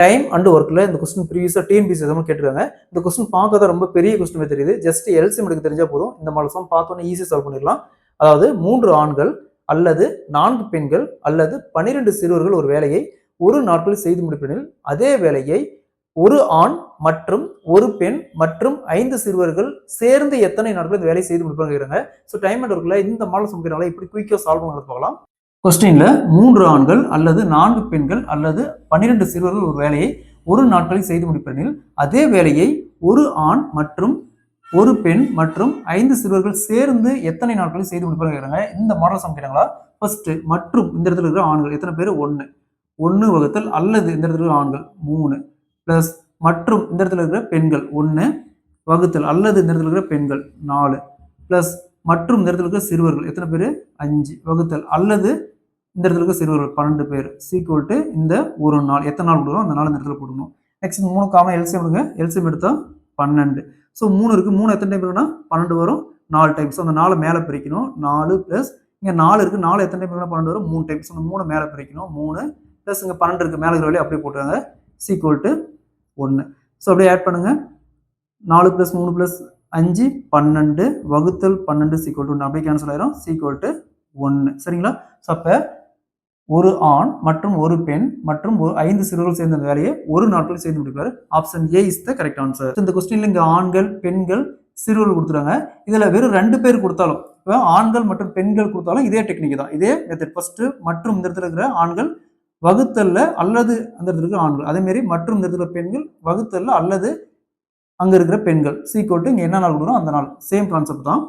Time and ஒர்க்கில் இந்த question ப்ரீவியஸாக டிஎன்பிசி எதுவும் கேட்டிருக்காங்க. இந்த கொஸ்டின் பார்க்க தான் ரொம்ப பெரிய கொஸ்டின் தெரியுது. ஜஸ்ட் எல்சிஎம் எடுக்க தெரிஞ்சால் போதும். இந்த மாதிரி சம் பார்த்தோன்னே ஈஸியாக சால்வ் பண்ணிடலாம். அதாவது 3 ஆண்கள் அல்லது 4 பெண்கள் அல்லது 12 சிறுவர்கள் ஒரு வேலையை ஒரு நாட்களில் செய்து முடிப்பதில் அதே வேலையை ஒரு ஆண் மற்றும் ஒரு பெண் மற்றும் 5 சிறுவர்கள் சேர்ந்து எத்தனை நாட்கள் இந்த வேலையை செய்து முடிப்பாங்க. ஸோ டைம் அண்ட் ஒர்க்கில் இந்த மாடல் சமைக்கிறனால எப்படி குயிக்காக சால்வ் பண்ண பார்க்கலாம். கொஸ்டின்ல 3 ஆண்கள் அல்லது 4 பெண்கள் அல்லது 12 சிறுவர்கள் ஒரு வேலையை ஒரு நாட்களில் செய்து முடிப்பதில் அதே வேலையை ஒரு ஆண் மற்றும் ஒரு பெண் மற்றும் 5 சிறுவர்கள் சேர்ந்து எத்தனை நாட்களில் செய்து முடிப்பாங்க. இந்த மாடல் சமைக்கிறாங்களா? ஃபர்ஸ்ட் மற்றும் இந்த இடத்துல இருக்கிற ஆண்கள் எத்தனை பேர்? 1 வகுத்தல் அல்லது இந்த இடத்துல இருக்கிற ஆண்கள் 3 பிளஸ் மற்றும் இந்த இடத்துல இருக்கிற பெண்கள் 1 வகுத்தல் அல்லது இந்த இடத்துல இருக்கிற பெண்கள் 4 பிளஸ் மற்றும் இந்த இடத்துல இருக்கிற சிறுவர்கள் எத்தனை பேர்? 5 வகுத்தல் அல்லது இந்த இடத்துல இருக்க சிறுவர்கள் 12 பேர் சீக்குவல் டு இந்த ஒரு நாள் எத்தனை நாள் கொடுக்குறோம் அந்த நாள் இந்த இடத்துல போடணும். நெக்ஸ்ட் 3 காமன் எல்சிஎம் எடுங்க. எல்சிஎம் எடுத்தா 12. ஸோ 3 இருக்கு. 3 எத்தனை டைம் இருக்குன்னா 12 வரும் 4 டைம். ஸோ அந்த 4 மேலே பிரிக்கணும். 4 பிளஸ் இங்கே 4 இருக்கு. 4 எத்தனை டைம் இருக்குன்னா 12 வரும் 3 டைம். ஸோ அந்த 3 மேலே பிரிக்கணும். 3 பிளஸ் இங்கே 12 இருக்கு. மேலே இருக்கிற வழி அப்படியே போட்டுருங்க. Sequel to 1. ஸோ அப்படியே ஆட் பண்ணுங்க. 4 பிளஸ் 3 பிளஸ் 5 12 வகுத்தல் 12 சீக்குவல் டு 1 அப்படியே கேன்சல் ஆயிரும். Sequel to 1. சரிங்களா? ஸோ அப்போ ஒரு ஆண் மற்றும் ஒரு பெண் மற்றும் 5 சிறுவர்கள் சேர்ந்த வேலையை ஒரு நாட்களில் செய்து முடிப்பார். Option A is the correct answer. இந்த கொஸ்டின்ல இங்க ஆண்கள் பெண்கள் சிறுவர்கள் கொடுத்துருக்காங்க. இதுல வெறும் 2 பேர் கொடுத்தாலும் இப்போ ஆண்கள் மற்றும் பெண்கள் கொடுத்தாலும் இதே டெக்னிக் தான், இதே மெத்தட். ஃபர்ஸ்ட் மற்றும் இந்த இடத்துல இருக்கிற ஆண்கள் வகுத்தல்ல அல்லது அந்த இடத்துல இருக்கிற ஆண்கள், அதே மாதிரி மற்றும் இந்த இடத்துல பெண்கள் வகுத்தல்ல அல்லது அங்க இருக்கிற பெண்கள் சீக்குவல் டு இங்க என்ன நாள் கொடுக்குறோம் அந்த நாள். சேம் கான்செப்ட் தான்.